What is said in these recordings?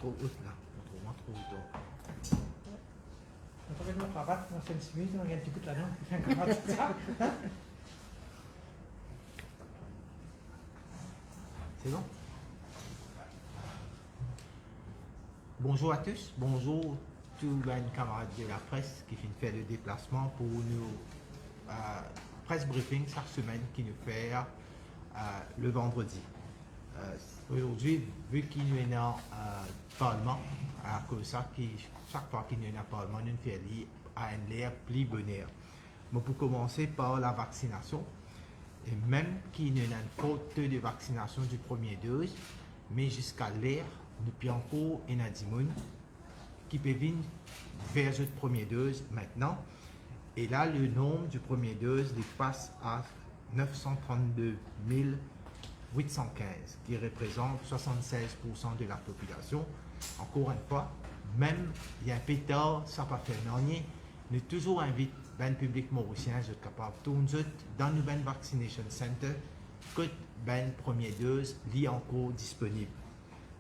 trop haute là. Autrement, trop haute. On va mettre ma cravate, on fait une chemise, on regarde un petit peu de la langue, on fait un cravate, c'est ça. C'est bon? Bonjour à tous, bonjour tous les camarades de la presse qui viennent faire le déplacement pour nous presse briefing chaque semaine qui nous fait le vendredi. Aujourd'hui, vu qu'il y a un parlement, à cause de ça, chaque fois qu'il y a un parlement, nous faisons à un l'air plus bonheur. Mais pour commencer par la vaccination, et même qu'il y a une faute de vaccination du premier dose, mais jusqu'à l'air, depuis encore un adimoun qui peut venir vers cette première dose maintenant. Et là, le nombre du premier dose dépasse à 932 815, qui représente 76% de la population. Encore une fois, même il y a un pétard, ça n'a pas fait rien. Nous toujours invite le public mauricien à être capable de tourner dans nos vaccination center que la première dose est encore disponible.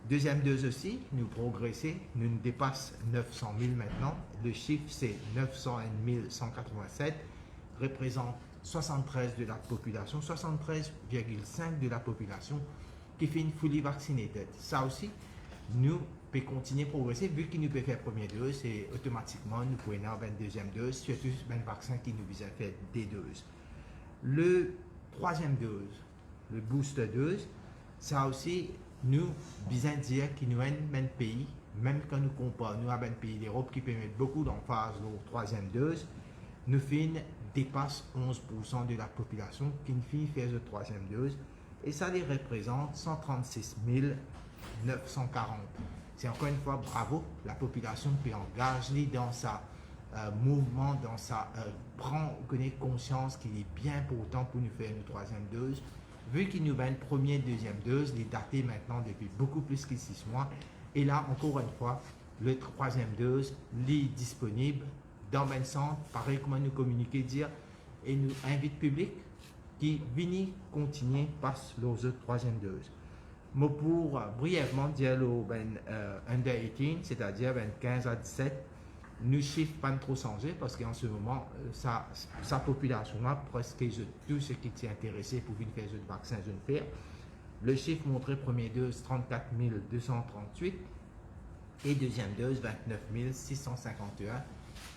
Deuxième dose aussi, nous progressons, nous dépassons 900 000 maintenant. Le chiffre c'est 901 187, représente 73 de la population, 73,5 de la population qui fait une fully vaccinée. Ça aussi, nous pouvons continuer à progresser vu qu'il nous peut faire première dose et automatiquement nous pouvons avoir une deuxième dose, surtout un vaccin qui nous vise à faire des doses. Le troisième dose, le booster dose, ça aussi, nous besoin dire qu'il nous a un pays, même quand nous comparons avec un pays d'Europe qui permet beaucoup d'emphase de troisième dose, nous dépasse 11% de la population qui fait la troisième dose et ça les représente 136 940. C'est encore une fois bravo, la population peut engager dans sa mouvement, dans sa prend conscience qu'il est bien important pour nous faire une troisième dose. Vu qu'il nous a une première, deuxième dose, les datés maintenant depuis beaucoup plus que 6 mois. Et là, encore une fois, le troisième dose est disponible dans le centre, pareil comment nous communiquer, dire, et nous invite le public qui vient continuer par leur troisième dose. Mais pour brièvement dire au under 18, c'est-à-dire 15 à 17, nous chiffres pas trop changé parce qu'en ce moment, sa population-là, presque tout ce qui est intéressé pour venir faire le vaccin, je ne fais. Le chiffre montré première dose 34 238 et deuxième dose 29 651.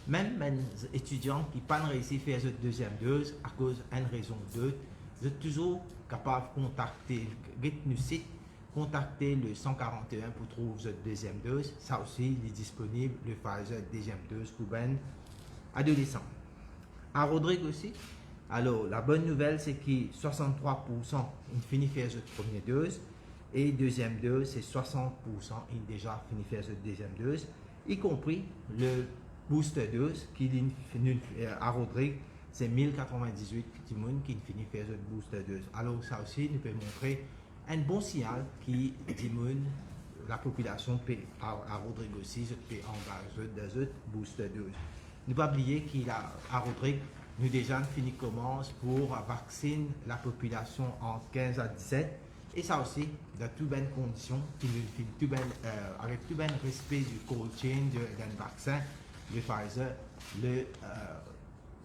Même les étudiants qui n'ont pas réussi à faire cette deuxième dose à cause d'une raison ou d'autre, vous êtes toujours capable de contacter le site, contacter le 141 pour trouver votre deuxième dose. Ça aussi, il est disponible, le Pfizer deuxième dose pour les adolescents. À Rodrigue aussi, alors la bonne nouvelle c'est que 63% ont fini faire cette première dose et deuxième dose c'est 60% ont déjà fini faire cette deuxième dose, y compris le booster dose qui à Rodrigue, c'est 1098 petits monde qui finit faire cette booster dose. Alors ça aussi nous peut montrer un bon signal qui dit la population peut, à Rodrigue aussi peut engager dans cette booster dose. Ne pas oublier qu'à Rodrigue, nous déjà fini commence pour vacciner la population entre 15 à 17 et ça aussi dans toutes bonnes conditions avec tout bon respect du cold chain d'un vaccin, le Pfizer, le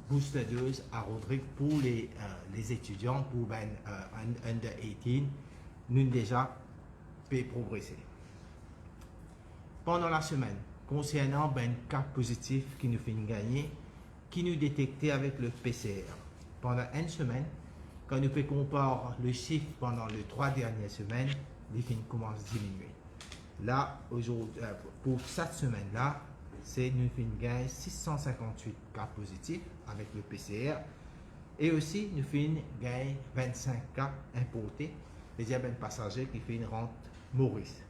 booster dose à Rodrigue pour les étudiants, pour under 18, nous déjà peut progresser. Pendant la semaine, concernant un cas positif qui nous fait gagner, qui nous détectait avec le PCR. Pendant une semaine, quand nous pouvons comparer le chiffre pendant les 3 dernières semaines, les films commencent à diminuer. Là, aujourd'hui, pour cette semaine-là, c'est nous faisons gagner 658 cas positifs avec le PCR et aussi nous faisons gagner 25 cas importés, c'est-à-dire un passager qui fait une rente Maurice.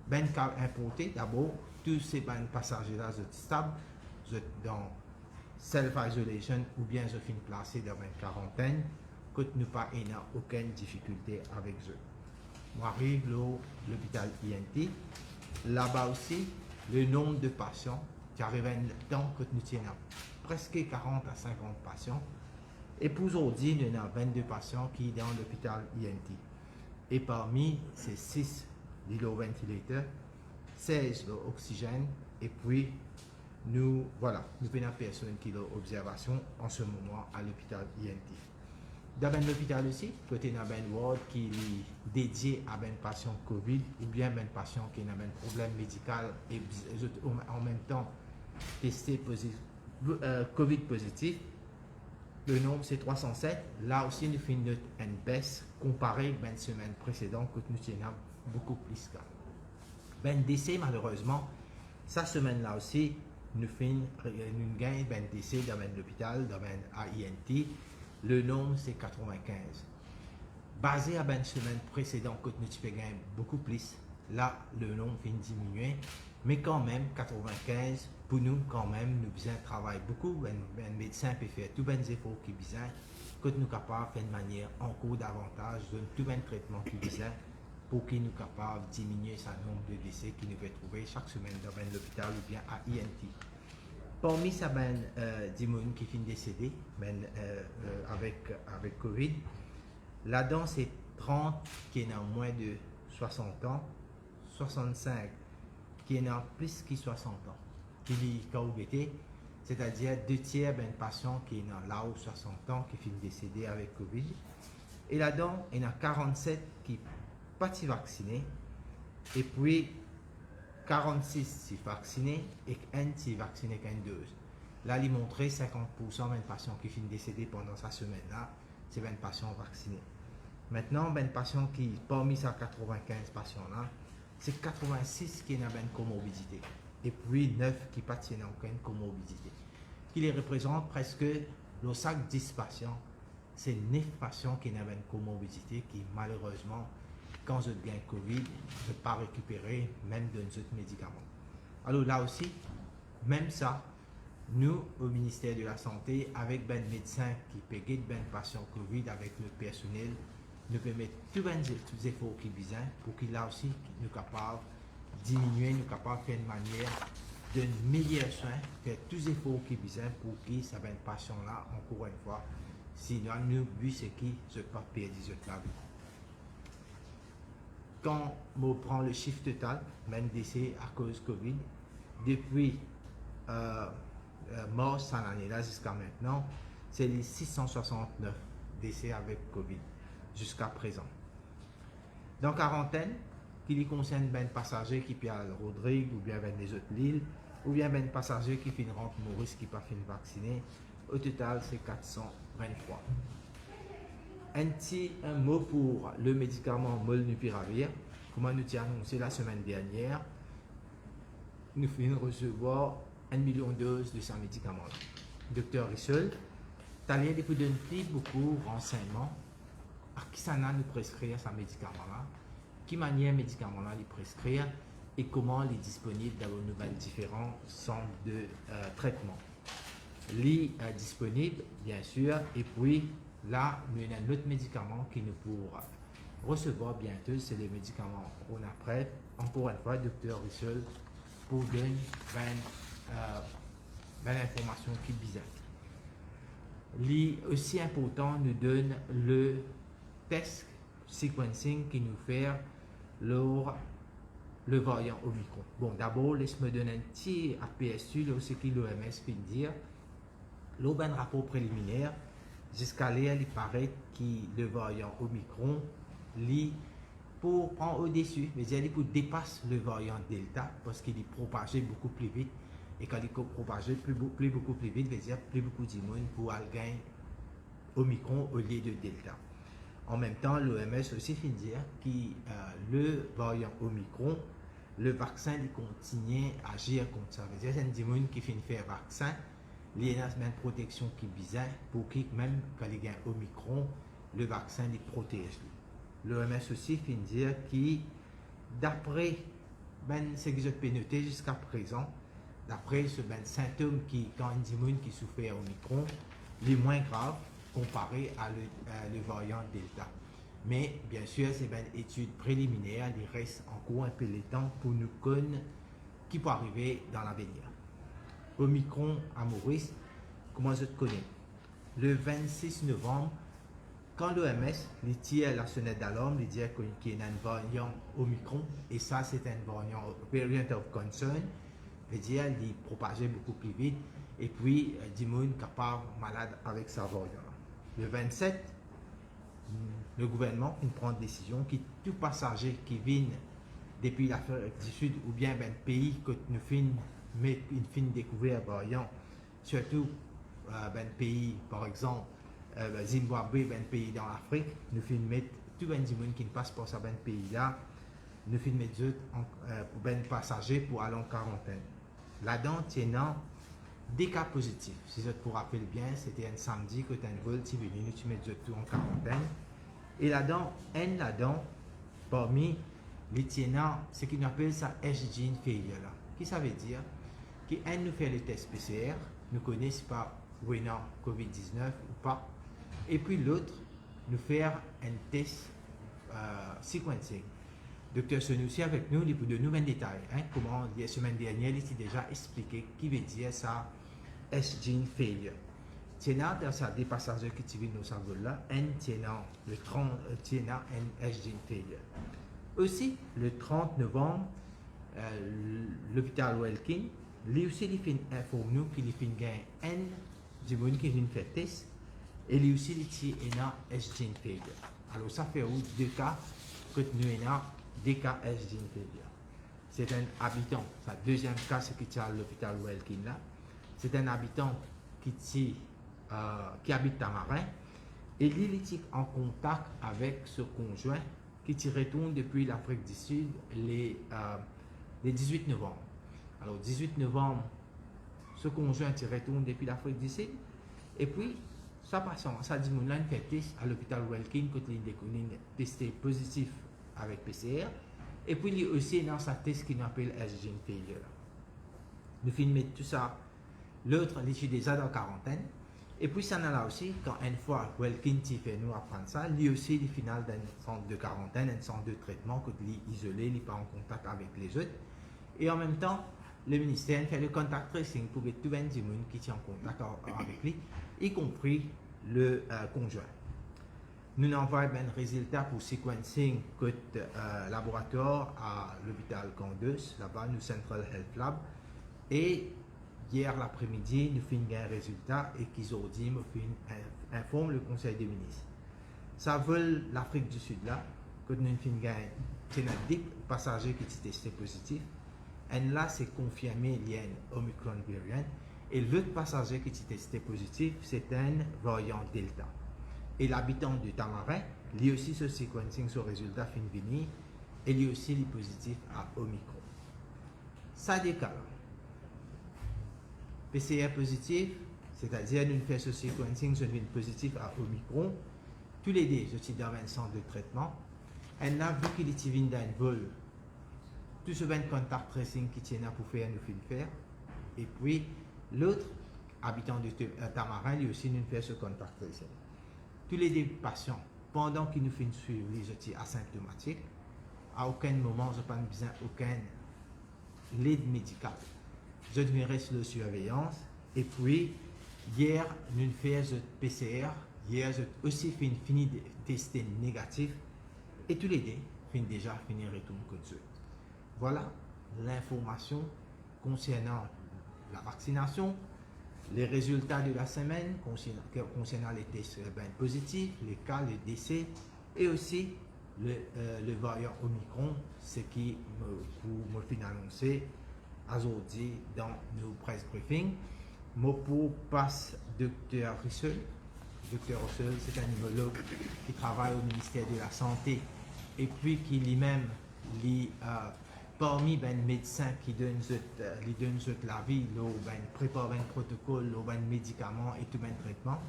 Ben cas importés, d'abord, tous ces passagers-là sont stables, dans self-isolation ou bien je finis placé dans une quarantaine, que nous pas aucune difficulté avec eux. On arrive à l'hôpital INT, là-bas aussi, le nombre de patients qui arrivent dans que nous tenons presque 40 à 50 patients et pour aujourd'hui, nous avons 22 patients qui sont dans l'hôpital INT et parmi ces 6 ventilateurs, 16 l'oxygène et puis nous venons personnes qui ont observation en ce moment à l'hôpital INT. Dans l'hôpital aussi, côté dans un ward qui est dédié à un patient COVID ou bien un patient qui a un problème médical et en même temps testé positif, COVID positif. Le nombre c'est 307. Là aussi, nous faisons une baisse comparée à la semaine précédente que nous tenons beaucoup plus qu'à. Ben décès, malheureusement, cette semaine-là aussi, nous faisons une gain ben décès dans l'hôpital, dans l'INT. Le nombre c'est 95. Basé à la semaine précédente que nous avons gagné beaucoup plus, là le nombre vient diminuer, mais quand même 95 pour nous quand même nous besoin travailler beaucoup. Un médecin peut faire tous les efforts qu'il besoin, que nous capables de faire de manière encore davantage, donner tout le traitement qu'il besoin pour qu'il nous capable de diminuer ce nombre de décès qu'il nous peut trouver chaque semaine dans l'hôpital ou bien à INT. Parmi ça, des gens qui finissent décédés avec COVID, là-dedans, c'est 30 qui sont moins de 60 ans, 65 qui sont plus que 60 ans, qui sont KOBT, c'est-à-dire 2/3 des patients qui sont là haut 60 ans qui finissent décédés avec COVID. Et là-dedans, il y en a 47 qui ne sont pas vaccinés, et puis 46 si vaccinés et 1 si vacciné qu'une dose. Là, il montrait 50% des patients qui finissent décédés pendant cette semaine-là, c'est 20 patients vaccinés. Maintenant, ben patients qui, parmi ces 95 patients-là, c'est 86 qui ont une comorbidité et puis 9 qui n'ont aucune comorbidité. Qui les représente presque le sac 10 patients, c'est 9 patients qui ont une comorbidité qui malheureusement, quand je gagne COVID, ne peut pas récupérer même d'un autre médicament. Alors là aussi, même ça, nous, au ministère de la Santé, avec ben médecins qui peut guider ben patients COVID avec le personnel, nous pouvons mettre tous les efforts qui besoin pour qu'il là aussi nous capables de diminuer, nous capables de faire une manière de meilleurs soins, faire tous les efforts qui besoin pour que ces ben patients là, encore une fois, sinon nous but c'est qu'ils ne pas perdre la vie. Quand on prend le chiffre total, même décès à cause Covid, depuis mars cette année-là jusqu'à maintenant, c'est les 669 décès avec Covid jusqu'à présent. Dans quarantaine, qui concerne ben passagers qui peuvent à Rodrigue ou bien ben les autres îles, ou bien ben passagers qui finissent rentrent Maurice qui pas finissent vaccinés, au total c'est 423. Un mot pour le médicament Molnupiravir. Comme nous avons annoncé la semaine dernière, nous venons recevoir 1 million de doses de ce médicament. Docteur Rissol, tu as donné beaucoup de renseignements à qui ça nous prescrire ce médicament-là, qui manière médicament-là les prescrire et comment il est disponible dans nos différents centres de traitement. Il est disponible, bien sûr, et puis là, nous avons un autre médicament qui nous pourra recevoir bientôt, c'est le médicament Ronaprep. Encore une fois, docteur Rissol, pour donner l'information qui est bizarre. Il est aussi important, nous donne le test sequencing qui nous fait le variant Omicron. Bon, d'abord, laisse-moi donner un petit aperçu de ce que l'OMS fait dire. Un rapport préliminaire, jusqu'à là, il paraît que le variant Omicron, pour en au-dessus, mais il pour dépasser le variant Delta parce qu'il est propagé beaucoup plus vite. Et quand il est propagé beaucoup plus vite, veut dire plus beaucoup d'immunes pour gagner Omicron au lieu de Delta. En même temps, l'OMS aussi fait dire que le variant Omicron, le vaccin il continue à agir contre ça. C'est une immune qui fait faire vaccin, il y a une protection qui est bizarre pour que même quand il gagne Omicron, le vaccin les protège. L'OMS aussi fait dire que d'après ce qu'ils ont noté jusqu'à présent, d'après ce symptôme qui quand une immune qui souffre à Omicron, les moins graves comparé à le variant Delta. Mais bien sûr, c'est une étude préliminaire, il reste encore un peu de temps pour nous connaître qui peut arriver dans l'avenir. Omicron à Maurice, comment je te connais? Le 26 novembre, quand l'OMS tire la sonnette d'alarme, il dit qu'il y a un variant Omicron, et ça c'est un variant of concern, il dit qu'il propageait beaucoup plus vite, et puis il monde capable malade avec sa variant. Le 27, le gouvernement prend une décision que tout passager qui vient depuis l'Afrique du Sud ou bien un pays que nous fin découvrir variant, surtout un pays par exemple Zimbabwe, un pays dans l'Afrique, nous fin mettre tout les gens qui ne passent pas par ce pays là, nous fin mettre pour ben passagers pour aller en quarantaine. Là-dedans, tiens des cas positifs. Si je vous rappelle bien, c'était un samedi que tu as un vol, tu venais, tu mets tout en quarantaine. Et là-dedans, parmi les tiennants, ce qu'on appelle ça H-gene failure. Qui ça veut dire? Qu'un nous fait le test PCR, nous connaissons pas oui non COVID-19 ou pas. Et puis l'autre, nous faire un test sequencing. Docteur Sonoussi avec nous, il pour de nouveaux détails. Comment la semaine dernière, il a déjà expliqué qui veut dire ça H-gene failure. Tiena dans sa des passagers qui tirent nos cerveaux là, le 30 tiena un H-gene failure. Aussi, le 30 novembre, l'hôpital Welkin, lui aussi, il informe nous qu'il fait un du monde qui vient faire test, et lui aussi, il a un H-gene failure. Alors, ça fait deux cas que nous avons des cas H-gene failure. C'est un habitant, sa deuxième cas, c'est qui est à l'hôpital Welkin là. C'est un habitant qui habite Tamarin, et il est en contact avec ce conjoint qui retourne depuis l'Afrique du Sud les 18 novembre. Alors 18 novembre, ce conjoint retourne depuis l'Afrique du Sud, et puis ça passe, ça dit mon là fait test à l'hôpital Welkin quand il est testé positif avec PCR, et puis il est aussi dans sa test qu'il appelle H-gene failure. Nous filmons tout ça. L'autre, il est déjà dans la quarantaine. Et puis, ça là aussi, quand une fois Welkin fait nous apprendre ça, lui aussi, il est final d'un centre de quarantaine, un centre de traitement, que il est isolé, il n'est pas en contact avec les autres. Et en même temps, le ministère fait le contact tracing pour que tout le monde qui est en contact avec lui, y compris le conjoint. Nous envoyons un résultat pour sequencing que laboratoire à l'hôpital Candeus, là-bas, nous Central Health Lab. Et hier l'après-midi, nous faisons un résultat et qu'ils ont dit, nous informe le Conseil des ministres. Ça veut l'Afrique du Sud là, que nous faisons un 10 passagers qui étaient testés positifs. Et là, c'est confirmé, il y a un Omicron variant. Et l'autre passager qui était testé positif, c'est un variant Delta. Et l'habitant de Tamarin, lui aussi, ce sequencing, ce résultat fin venir, et lui aussi, il est positif à Omicron. Ça décale. PCR positif, c'est-à-dire nous faisons ce sequencing, je viens positif à Omicron. Tous les deux, je suis dans un centre de traitement. Et là, vu qu'il est dans un vol, tout ce ben contact tracing qui tient là pour faire, nous faire. Et puis, l'autre, habitant de Tamarin, lui aussi, nous fait ce contact tracing. Tous les deux patients, pendant qu'ils nous font suivre les outils asymptomatiques, à aucun moment, je n'ai pas besoin aucun l'aide médicale. Je deviendrai sur la surveillance. Et puis, hier, nous faisons PCR. Hier, j'ai aussi fini de tester négatif. Et tous les deux, déjà fini retour comme ça. Voilà l'information concernant la vaccination, les résultats de la semaine concernant les tests positifs, les cas, les décès, et aussi le variant Omicron, ce qui me fait annoncer aujourd'hui dans nos press briefings. Mopo passe Dr. Russell. Dr. Russell, c'est un immunologue qui travaille au ministère de la Santé et puis qui lui-même parmi les médecins qui donnent la vie, prépare un protocole, un médicament et tout un traitement,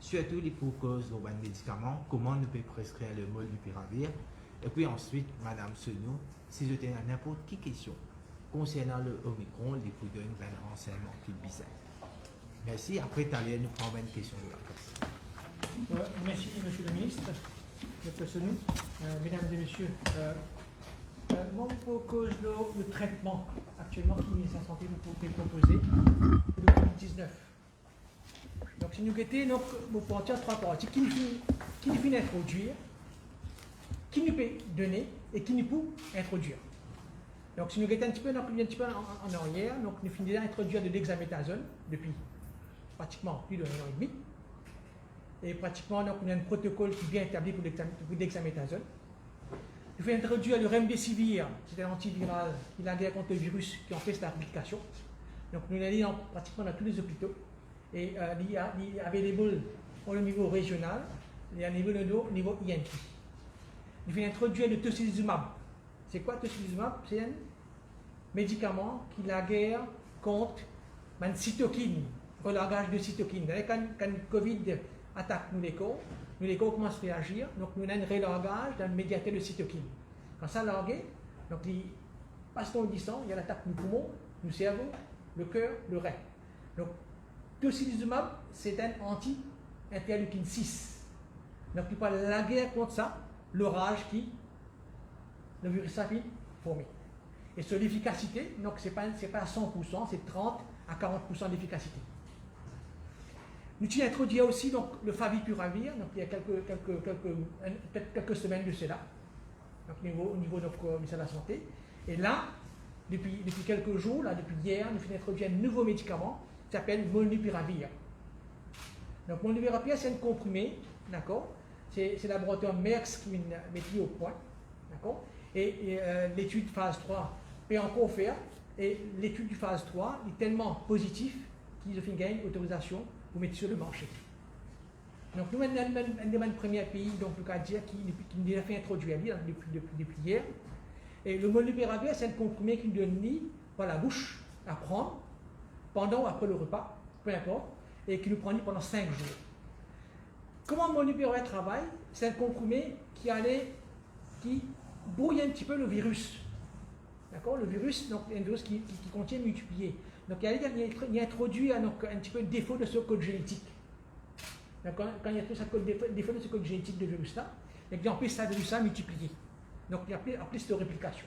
surtout les pour cause de médicaments, comment nous pouvons prescrire le molnupiravir. Et puis ensuite, Madame Senou, si je tenais à n'importe quelle question concernant le Omicron, il vous donne un renseignement qui est bizarre. Merci. Après, tu allais nous prendre une question de la presse. Merci, Monsieur le Ministre. Dr. Senou, Mesdames et Messieurs, moi, pour cause le traitement actuellement qui est en santé, vous pouvez proposer le Covid-19. Donc, si nous guettons, nous pouvons dire trois parties. Qui qui nous fait introduire, qui nous peut donner et qui nous peut introduire. Donc, si nous regardons un petit peu en arrière, donc nous finissons d'introduire de l'examéthasone depuis pratiquement plus d'un an et demi. Et pratiquement, donc, on a un protocole qui est bien établi pour l'examéthasone. Nous faisons introduire le remdesivir, c'est un antiviral qui a la guerre contre le virus qui empêche la réplication. Donc, nous l'avons pratiquement dans tous les hôpitaux. Et il y a available au niveau régional et au niveau INT. Nous faisons introduire le tocilizumab. C'est quoi le tocilizumab? C'est un médicament qui a la guerre contre une cytokine, relagage de cytokine. Quand le Covid attaque nous les corps commencent à réagir, donc nous avons un relagage d'un médiateur de cytokine. Quand ça largué, donc il passe dans le sang, il y a l'attaque du poumon, du cerveau, le cœur, le rein. Donc, tocilizumab, c'est un anti-interleukine 6. Donc, il parle de la guerre contre ça, l'orage qui, le virus a formé. Et sur l'efficacité, donc c'est pas à 100%, c'est 30 à 40% d'efficacité. Nous avons introduit aussi donc, le favipiravir, donc il y a peut-être quelques semaines de cela, donc, au niveau de notre ministère de la Santé. Et là, depuis quelques jours, là, depuis hier, nous avons introduit un nouveau médicament qui s'appelle molnupiravir. Donc molnupiravir, c'est un comprimé, d'accord? C'est le laboratoire Merck qui m'a mis au point, d'accord? Et l'étude phase 3 peut encore faire, et l'étude du phase 3 est tellement positive qu'ils ont gagné autorisation pour mettre sur le marché. Donc nous sommes un des premiers pays, donc le cas dire, qui nous a fait introduire depuis hier. Et le molnupiravir, c'est un comprimé qui nous donne par la bouche à prendre pendant ou après le repas, peu importe, et qui nous prend pendant 5 jours. Comment le molnupiravir travaille? C'est un comprimé qui brouille un petit peu le virus. D'accord? Le virus, donc un virus qui contient multiplié. Donc il introduit un petit peu le défaut de ce code génétique. Donc, quand il y a tout ce défaut de ce code génétique de virus-là, il empêche ça de virus multiplier. Donc il y a plus de réplication.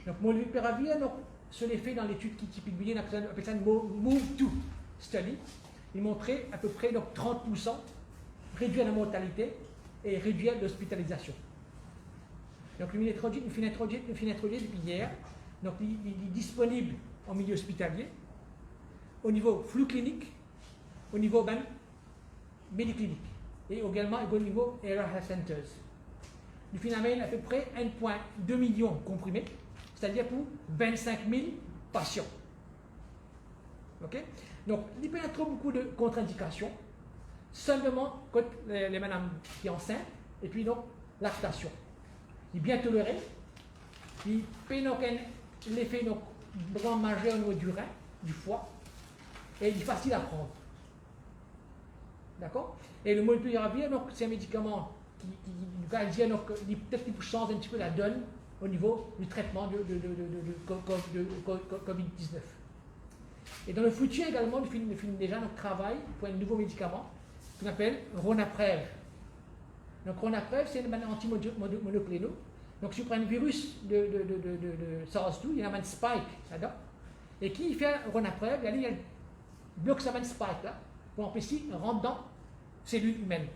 Donc molnupiravir, sur l'effet dans l'étude qui publiée, on appelle ça une MOVE-2 study, il montrait à peu près donc, 30% réduire la mortalité et réduire l'hospitalisation. Donc il finit introduit depuis hier. Donc il est disponible en milieu hospitalier, au niveau flux clinique, au niveau médiclinique et également au niveau Area Health Centers. Il finit à peu près 1,2 million comprimés, c'est-à-dire pour 25 000 patients. Okay? Donc il peut y avoir trop beaucoup de contre-indications, seulement contre les madames qui sont enceintes et puis donc lactation. Il est bien toléré, il peut l'effet grand majeur au niveau du rein, du foie, et il est facile à prendre. D'accord? Et le molnupiravir, c'est un médicament qui peut-être qu'il change un petit peu la donne au niveau du traitement de Covid-19. Et dans le futur également, nous finissons déjà notre travail pour un nouveau médicament qu'on appelle Ronapreve. Donc Ronapreve, c'est un antimonocléno. Donc si vous prenez un virus de SARS-2, il y a un spike là-dedans. Et qui fait Ronapreve, il bloque ce spike là pour empêcher de rentrer dans les cellules humaines.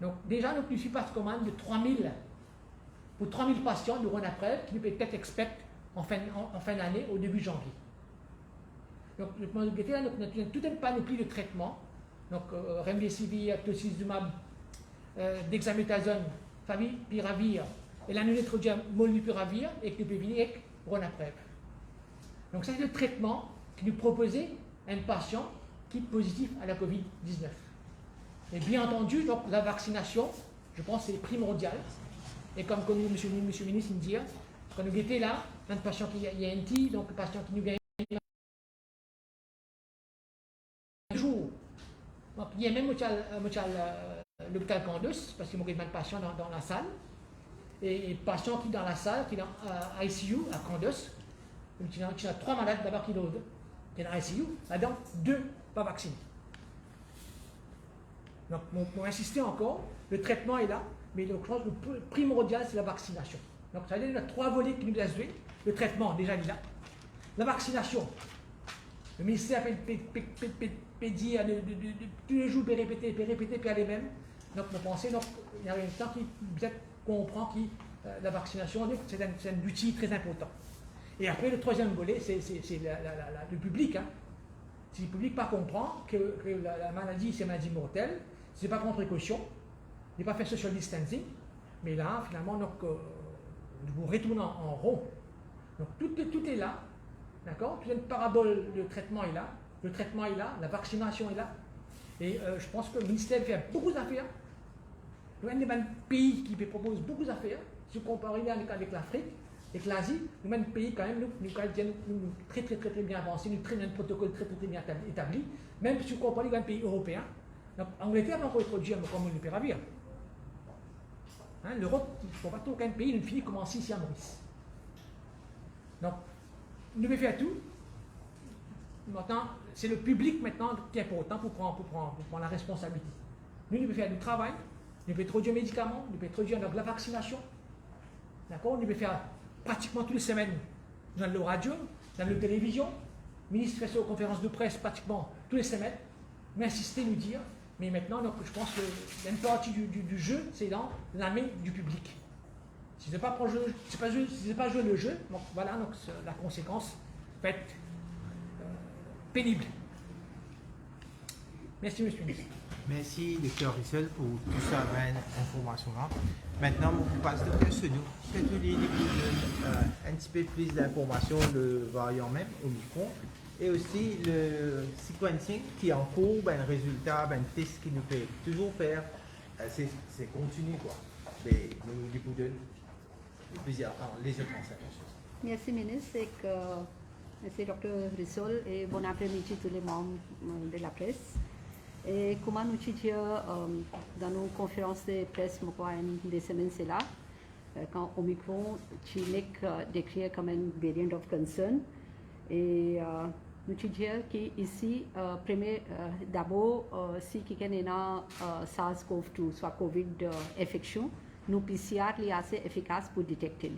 Donc déjà, nous ne pas de commande de 3000 pour 3000 patients de Ronapreve qui nous peut être expect en fin d'année au début janvier. Donc nous avons tout un panoplie de traitements, donc remdesivir, tocilizumab, dexaméthasone, favipiravir, et là nous introduisons molnupiravir et que nous pouvons venir avec Ronapreve. Donc c'est le traitement que nous proposons à un patient qui est positif à la Covid-19. Et bien entendu, donc, la vaccination, je pense, c'est primordial. Et comme M. le ministre me dit, quand nous étions là, un patient qui y a un T, donc le patient qui nous gagne un jour. Donc, il y a même l'hôpital Candos, parce qu'il y a un patient dans la salle. Et le patient qui est dans la salle, qui est dans ICU à Candos, il y a 3 malades d'abord qui sont dans ICU, là-dedans, 2 pas vaccinés. Donc, pour insister encore, le traitement est là, mais donc, je pense que le primordial, c'est la vaccination. Donc, ça veut dire qu'il y a 3 volets qui nous laissent jouer. Le traitement, déjà, il est là. La vaccination. Le ministère peut dire tous les jours, peut répéter, puis aller même. Donc, vous pensez, donc, il y a un temps qui peut-être comprend que la vaccination, c'est un outil très important. Et après, le troisième volet, c'est le public. Hein. Si le public pas comprend que la maladie, c'est une maladie mortelle, c'est pas prendre précaution, n'est pas faire social distancing, mais là, finalement, donc, vous retournez en rond. Donc, tout est là, d'accord? Toute une parabole, le traitement est là, la vaccination est là. Et je pense que le ministère fait beaucoup d'affaires. Nous sommes un pays qui propose beaucoup d'affaires. Si vous comparez avec l'Afrique, avec l'Asie, nous sommes un pays quand même, nous très bien avancés, nous avons un protocole très bien établi. Même si vous comparez avec un pays européen, donc Angleterre va encore introduire comme le péravir. Hein, l'Europe, il ne faut pas aucun pays, nous finit comme ici à Maurice. Donc, nous devons faire tout. Maintenant, c'est le public maintenant qui est important pour prendre la responsabilité. Nous devons faire du travail, nous devons introduire des médicaments, nous devons introduire la vaccination. D'accord? Nous devons faire pratiquement toutes les semaines dans la radio, dans la télévision. Le ministre fait ses conférences de presse pratiquement toutes les semaines. Mais insister, nous dire. Mais maintenant, donc, je pense que une partie du jeu, c'est dans la main du public. Si ce n'est pas jouer le jeu, donc voilà, donc la conséquence va être pénible. Merci, monsieur le ministre. Merci, docteur Rissel, pour tout ça, information-là. Maintenant, on vous passe de question. Peut-être vous lire un petit peu plus d'informations, le variant même, Omicron, et aussi le sequencing qui est en cours, le résultat, le test qui nous fait toujours faire, c'est continu, quoi. Mais nous vous donne plusieurs, les autres conseils. Merci, ministre. Merci, docteur Rissol, et bon après-midi tous les membres de la presse. Et comme nous disons dans nos conférences de presse, des semaines, c'est là, quand Omicron, Chinique décrit comme un variant of concern. Et nous disons qu'ici, d'abord, si quelqu'un a SARS-CoV-2, soit COVID-infection, nous PCR est assez efficace pour détecter.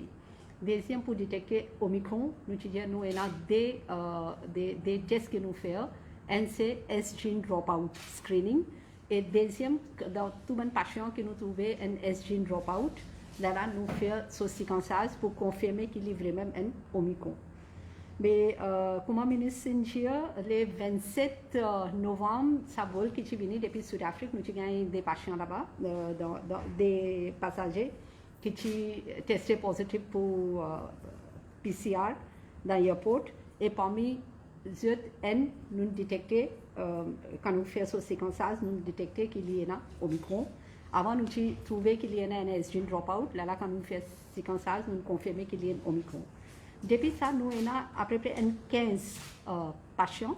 Deuxième, pour détecter Omicron, nous disons nous avons des tests que nous faisons. Un c'est S-gene dropout screening. Et deuxième, dans tous les patients que nous trouvons un S-gene dropout, là, nous faisons ce séquençage pour confirmer qu'il est vraiment un Omicron. Mais comme le ministre dit, le 27 novembre, ça vole qui est venu depuis Sud-Afrique, nous avons des patients là-bas, des passagers qui sont testés positifs pour PCR dans l'aéroport. Et parmi eux, nous détectons, quand nous faisons ce séquençage, nous détectons qu'il y a un Omicron. Avant, nous trouvons qu'il y a un S-gene dropout. Là, quand nous faisons ce séquençage, nous confirmons qu'il y a un Omicron. Depuis ça, nous avons à peu près 15 patients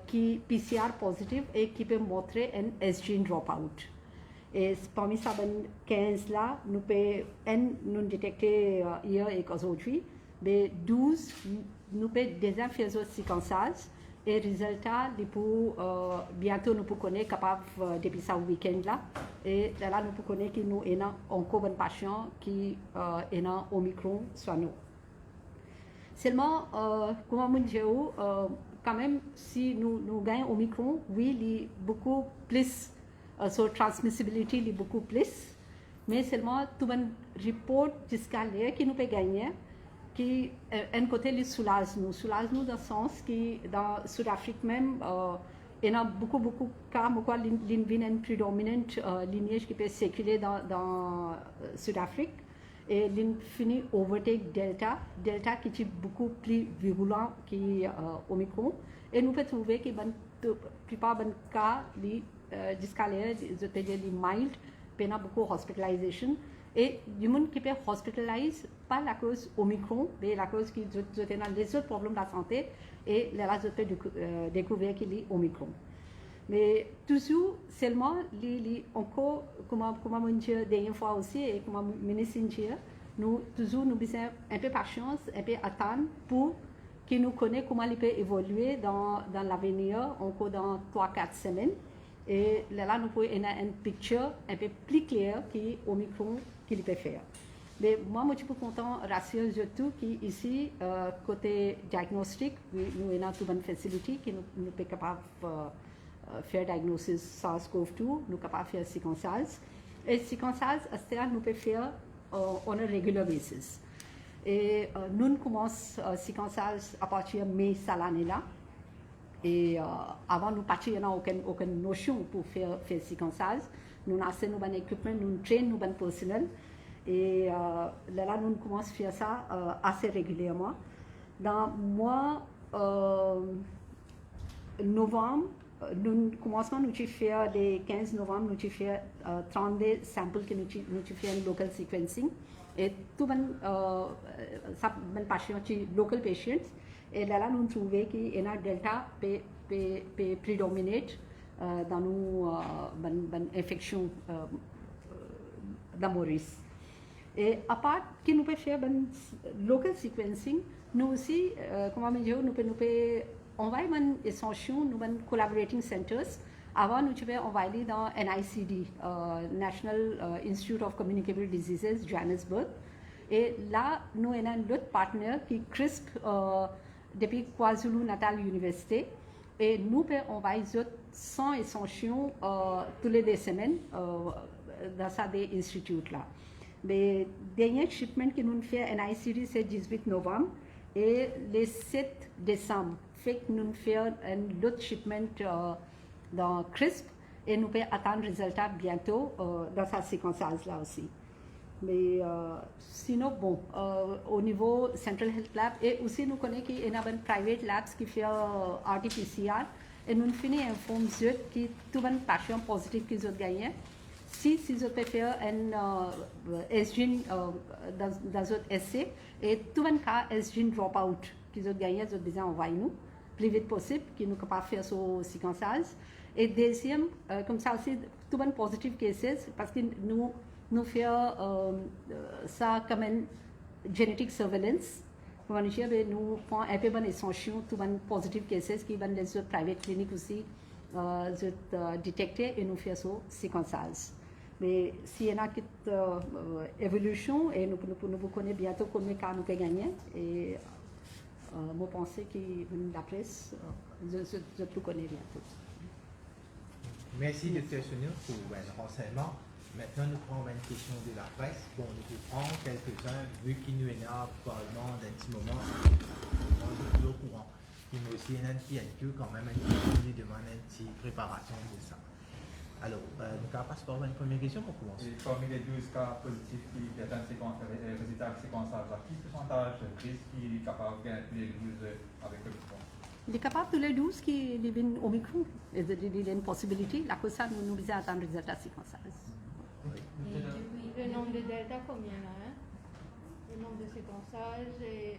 qui PCR positifs et qui peuvent montrer un S-gene dropout. Et parmi ces 15 là, nous pouvons détecter hier et aujourd'hui, mais 12, nous pouvons déjà faire ce séquençage et résultat, bientôt nous pouvons connaître capable depuis ce week-end là. Et là, nous pouvons connaître que nous avons encore un patient qui est un Omicron soit nous. Seulement, comme on dit, quand même, si nous gagnons Omicron, oui, il y a beaucoup plus, so transmissibility il y a beaucoup plus, mais seulement tout un report jusqu'à là qui nous peut gagner, qui un côté les soulage nous dans le sens que dans Sud-Afrique même, il y a beaucoup de cas, il y a une prédominante lignage qui peut circuler dans Sud-Afrique. Et il finit overtake Delta qui est beaucoup plus virulent que Omicron. Et nous pouvons trouver que la plupart des cas, jusqu'à là, je peux dire mild, il y a beaucoup d'hospitalisation. Et les gens qui peuvent hospitaliser, pas la cause Omicron, mais la cause qui ont les autres problèmes de la santé, et là, je peux découvrir qu'il y a Omicron. Mais toujours, seulement, encore, comme on dit la dernière fois aussi, et comme le ministre dit, nous avons besoin un peu de patience, un peu d'attendre pour qu'ils nous connaissent comment il peut évoluer dans l'avenir, encore dans 3-4 semaines. Et là, nous pouvons avoir une picture un peu plus claire qui Omicron qu'il peut faire. Mais moi, je suis content, rassuré surtout qu'ici, côté diagnostic, nous avons toute une facilité qui nous peut capable faire diagnosis SARS-CoV-2, nous capables de faire séquençage. Et séquençage, nous pouvons faire on a regular basis. Et nous commençons le séquençage à partir de mai de l'année là. Et avant, nous n'avions aucune notion pour faire séquençage. Nous avons un équipement, nous traînons nos personnel. Et là, nous commençons à faire ça assez régulièrement. Dans le mois novembre, nous commençons à faire des 15 novembre, nous faisons 32 samples que nous faisons local sequencing. Et tout ça patient local patients. Et là, nous trouvons qu'il y a un delta prédominate dans nos infections d'Amoris. Et à part que nous pouvons faire local sequencing, nous aussi, comment dire, nous pouvons envoyer des échantillons dans les collaborating centers. Avant, nous avons envoyé dans NICD, National Institute of Communicable Diseases, Johannesburg. Et là, nous avons un autre partenaire qui est CRISP depuis KwaZulu-Natal Université. Et nous pouvons envoyer 100 échantillons tous les 2 semaines dans ces instituts-là. Le dernier shipment que nous faisons à NICD, c'est le 18 novembre. Et le 7 décembre, fait que nous faisons un autre shipment dans CRISP et nous pouvons attendre le résultat bientôt dans sa séquençage-là aussi. Mais sinon, bon, au niveau Central Health Lab, et aussi nous connaissons qu'il y a un private labs qui fait RT-PCR et nous finissons informer que tout le patient positif qu'ils ont gagné. Si ils peuvent faire un S-gene dans notre essai, et tout le cas S-gene dropout qu'ils ont gagné, ils ont déjà envoyé nous, plus vite possible, qu'ils nous capables de faire ce séquençage. Et deuxième, comme ça aussi, tout le positive cases, parce que nous faisons ça comme une genetic surveillance. Nous prenons un peu d'échantillon, tout le positive cases qui vont les autres private cliniques aussi détecter et nous faisons ce séquençage. Mais s'il y a une évolution, et nous connaissons bientôt combien de cas nous avons gagné, et je pense que la presse, je tout connais bientôt. Merci Dr. Sonia pour le renseignement. Maintenant, nous prenons une question de la presse. Bon, nous prenons quelques-uns, vu qu'il nous est là probablement d'un petit moment, on est au courant. Il y a aussi un petit quand même, qui demande une petite préparation de ça. Alors, nous allons passer par une première question pour commencer. Et parmi les 12 cas positifs qui atteignent le résultat de séquençage, quel pourcentage de risque qui est capable de gagner les 12 avec le micron? Il est capable de les 12 qui vivent au micro. Il y a une possibilité. La cause, nous devons attendre le résultat de séquençage. Le nombre de delta, combien là hein? Le nombre de séquençages et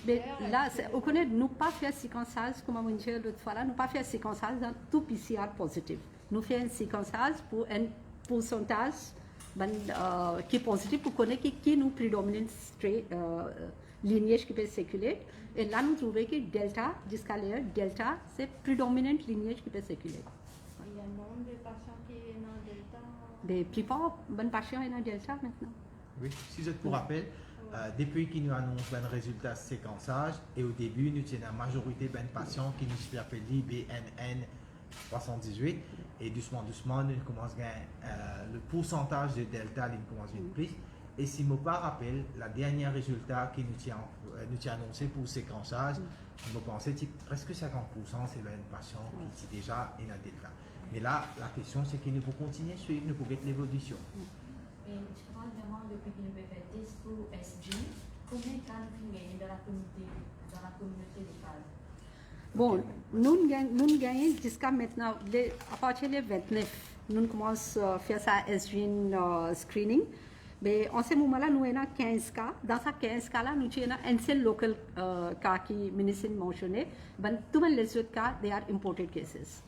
Mais là, on connaît, nous pas faire séquençage, comme on dit l'autre fois là, nous pas faire séquençage dans tout PCR positif. Nous faisons un séquençage pour un pourcentage qui est positif pour connaître qui nous prédomine lignage qui peut circuler. Et là, nous trouvons que delta, jusqu'à l'heure, delta, c'est prédominante lignage qui peut circuler. il y a un nombre de patients qui est dans delta. La plupart des patients sont dans delta maintenant. Oui, si je pour rappel, depuis qu'ils nous annoncent le résultat de séquençage, et au début, nous avons la majorité des patients qui nous appellent BNN 78, et doucement, nous commençons à gagner le pourcentage de delta, nous commence à plus. Et si je me rappelle, le dernier résultat qui nous a annoncé pour le séquençage, je pensais que presque 50% c'est un patient qui est déjà dans delta. Mais là, la question c'est qu'il faut continuer à suivre, nous pouvons l'évolution. Et je parle vraiment depuis que nous avons fait test pour SG, combien de cas nous gagnons dans la communauté locale? Bon, nous gagnons jusqu'à maintenant, à partir du 29, nous commençons à faire ça SGN screening. Mais en ce moment-là, nous avons 15 cas. Dans ces 15 cas-là, nous avons un seul local cas qui est ministre mentionné. Mais tous les autres cas, they are imported cases.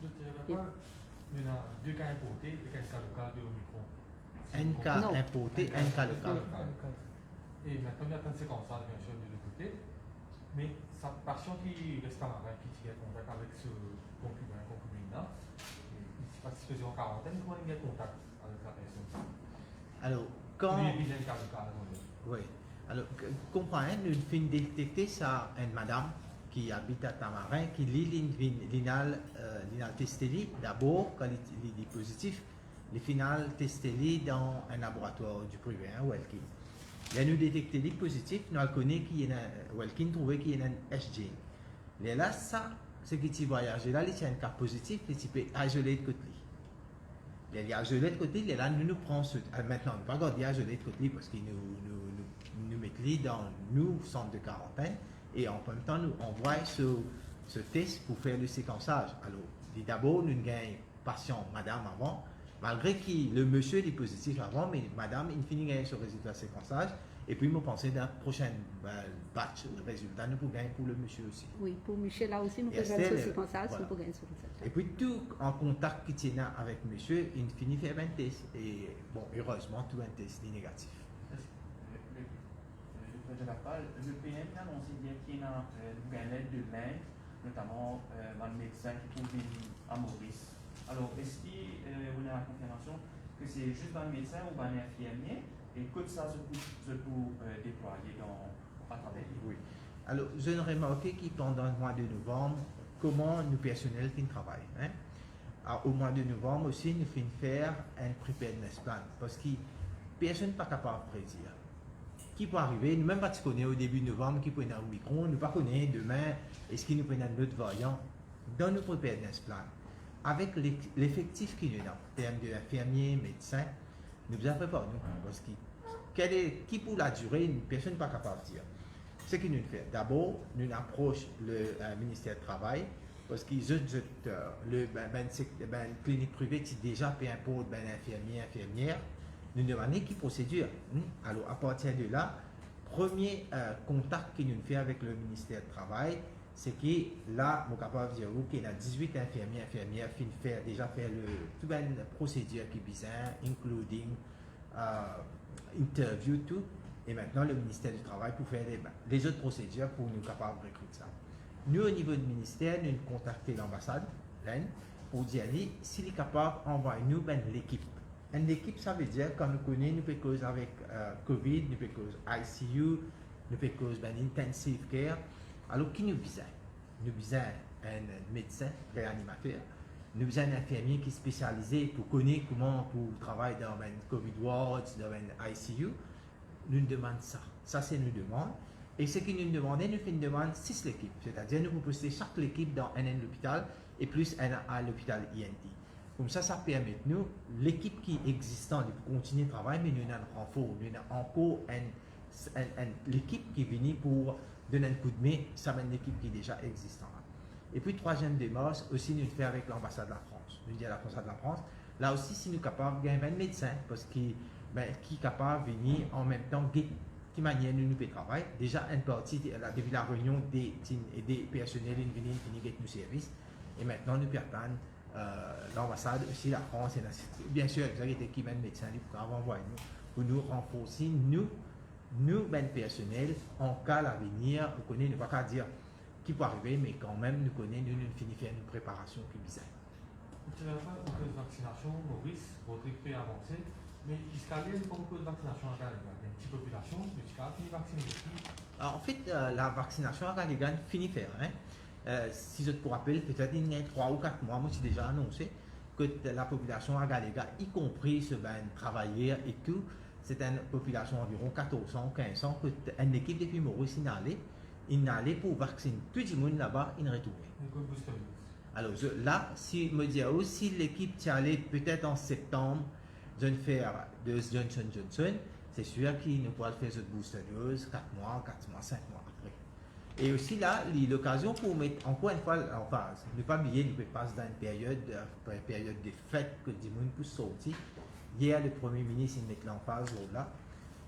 Il y a 2 cas importés et 15 cas locaux de Omicron. Un cas importé, un cas local. Et maintenant, il y a plein de séquençages, bien sûr, de l'autre côté. Mais sa patient qui reste à Marais, qui est en contact avec ce concubin-là, il ne sait pas si se faisait en quarantaine, comment il est en contact avec la personne. Alors, quand... Oui. Oui. Alors, comprenez, nous finissons de détecter ça, une madame qui habite à Tamarin, qui lit l'inal testé d'abord, quand il est positif, les finales testé dans un laboratoire du privé, Welkin. Là, nous détecté les positifs, nous connaissons qu'il y a un Welkin trouvé qu'il y a un SG. Là, ça, ce qui voyage là, il y a un cas positif, il peut isoler de côté. Il y a isolé de côté, et là, nous prenons maintenant, nous ne pas garder isolé de côté parce qu'il nous mettons dans nos centres de quarantaine et en même temps, nous envoyons ce test pour faire le séquençage. Alors, d'abord, nous gagnons patient, madame avant, malgré que le monsieur est positif avant, mais madame, il finit gagner ce résultat de séquençage. Et puis, je pensais d'un prochain batch de résultats, nous pouvons gagner pour le monsieur aussi. Oui, pour Michel, là aussi, nous pouvons gagner ce séquençage, nous pouvons gagner ce résultat. Et puis, tout en contact qui tient avec monsieur, il finit faire un test. Et bon, heureusement, tout un test est négatif. Le PM a annoncé bien qu'il y a une l'aide de l'Inde, notamment un médecin qui trouve à Maurice. Alors, est-ce qu'on a la confirmation que c'est juste un médecin ou un infirmier et que ça se peut déployer à travers les... Oui. Alors, je remarqué que pendant le mois de novembre, comment nous personnels qui travaillent. Hein? Alors, au mois de novembre aussi, nous finissons faire un preparedness plan parce que personne n'est pas capable de prédire. Qui peut arriver, nous même pas connaissons au début de novembre qui peut être un Omicron, nous pas connaissons demain, est-ce qu'il nous peut être un autre variant. Dans notre preparedness plan, avec l'effectif qu'il y a en termes d'infirmiers, médecins, nous avons préparé nous parce que qui pour la durée, personne n'est pas capable de dire. Ce que nous faisons, d'abord, nous approchons le ministère du Travail parce qu'ils le clinique privée qui déjà paye un pot infirmière, nous demandons qui procédure. Alors, à partir de là, premier contact que nous faisons avec le ministère du Travail, c'est que là, je suis capable de dire qu'il y a 18 infirmières qui déjà fait toute une procédure qui est bizarre, including interview, tout. Et maintenant, le ministère du Travail pour faire les autres procédures pour nous capables de recruter ça. Nous, au niveau du ministère, nous avons contacté l'ambassade, pour dire s'il est capable d'envoyer nous l'équipe. Une équipe, ça veut dire quand nous connaissons, nous pouvons causer avec COVID, nous pouvons causer ICU, nous pouvons causer intensive care. Alors, qui nous besoin? Nous besoin un médecin réanimateur, nous besoin un infirmier qui est spécialisé pour connaître comment pour travailler dans un COVID ward, dans un ICU. Nous demandons ça. Ça, c'est nous demande. Et ce que nous demandons, nous faisons une demande 6 l'équipe. C'est-à-dire, nous pouvons chaque équipe dans un hôpital et plus un à l'hôpital INT. Comme ça permet nous, l'équipe qui est existante, de continuer le travail, mais nous avons un renfort, nous avons encore l'équipe qui est venue pour donner un coup de main, ça c'est une équipe qui est déjà existante. Et puis, troisième démarche, aussi nous le faisons avec l'ambassade de la France. Nous disons à l'ambassade de la France, là aussi, si nous sommes capables de gagner un médecin, parce qui est capable de venir en même temps, qui manière nous pouvons travailler. Déjà, une partie, depuis la réunion des personnels, ils viennent gagner nos services. Et maintenant, nous perdons l'ambassade, aussi la France, et bien sûr, vous avez qui mène médecin pour envoyer nous, pour nous renforcer, nous, personnel, en cas d'avenir, nous connaissons, ne pas qu'à dire qui peut arriver, mais quand même, nous connaissons, nous finissons faire une préparation plus bizarre. Tu n'as pas une vaccination, Maurice, votre équipe avancée, mais jusqu'à là, il n'y a pas beaucoup de vaccination à Galégan. Il y a une petite population, mais jusqu'à là, il est vacciné aussi. En fait, la vaccination à Galégan finit faire. Si je te rappelle, peut-être il y a 3 ou 4 mois, moi j'ai déjà annoncé que la population à Galéga, y compris ce travailleurs et tout, c'est une population d'environ 1400, 1500, que une équipe depuis Maurice il allait pour vacciner tout le monde là-bas, il retourne. Alors là, si me dis aussi l'équipe qui allait peut-être en septembre, de faire de Johnson, c'est sûr qu'il ne pourra faire cette booster dose 4 mois, 5 mois après. Et aussi là, l'occasion pour mettre encore une fois en phase. Ne pas oublier, nous passons dans une période de fête que du monde peut sortir. Hier, le Premier ministre met l'emphase là.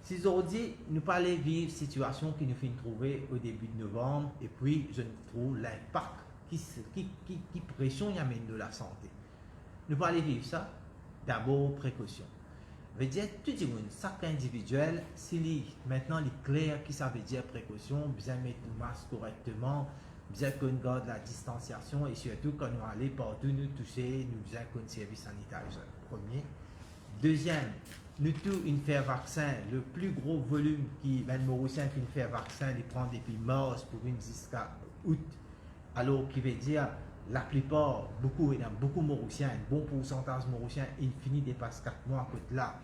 Si aujourd'hui, nous pas aller vivre une situation qui nous fait trouver au début de novembre, et puis je trouve l'impact qui pression y amène de la santé. Nous pas aller vivre ça, d'abord précaution. Veut dire tout le monde, chaque individuel, maintenant il est clair qui ça veut dire précaution, bien mettre le masque correctement, bien qu'on garde la distanciation et surtout quand nous allons partout nous toucher, nous bien qu'on service sanitaire. Premier. Deuxième, nous tous une faire vaccin, le plus gros volume qui ben Mauricien qui fait vaccin, il prend depuis mars pour une jusqu'à août Alors, qui veut dire, la plupart, beaucoup Mauriciens, un bon pourcentage Mauriciens, il finit dépasse 4 mois, que là,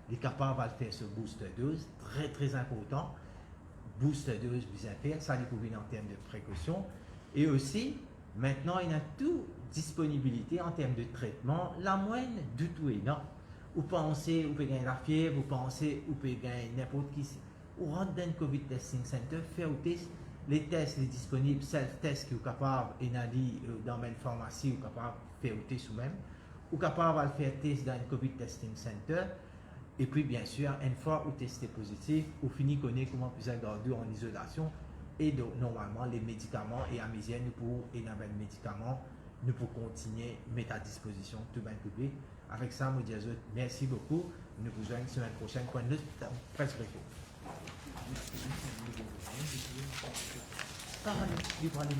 il est capable de faire ce booster dose, très très important. Booster dose bien faire, ça les couvre en termes de précaution. Et aussi, maintenant, il y a toute disponibilité en termes de traitement, la moyenne du tout est là. Vous pensez, vous pouvez gagner la fièvre, vous pensez, vous pouvez gagner n'importe qui. Vous rentrez dans le COVID Testing Center, faire un test. Les tests les disponibles, self-test qui sont capables d'aller dans une pharmacie, ou capable de faire un test vous-même, ou capable de faire un test dans le COVID Testing Center. Et puis, bien sûr, une fois vous testez positif, vous finissez connaître comment vous êtes gardé en isolation. Et donc, normalement, les médicaments et à mesure nous pouvons, et dans les médicaments, nous pouvons continuer à mettre à disposition tout le public. Avec ça, je dis merci beaucoup. Nous vous rejoignons la semaine prochaine pour une autre presse briefing. Parlez,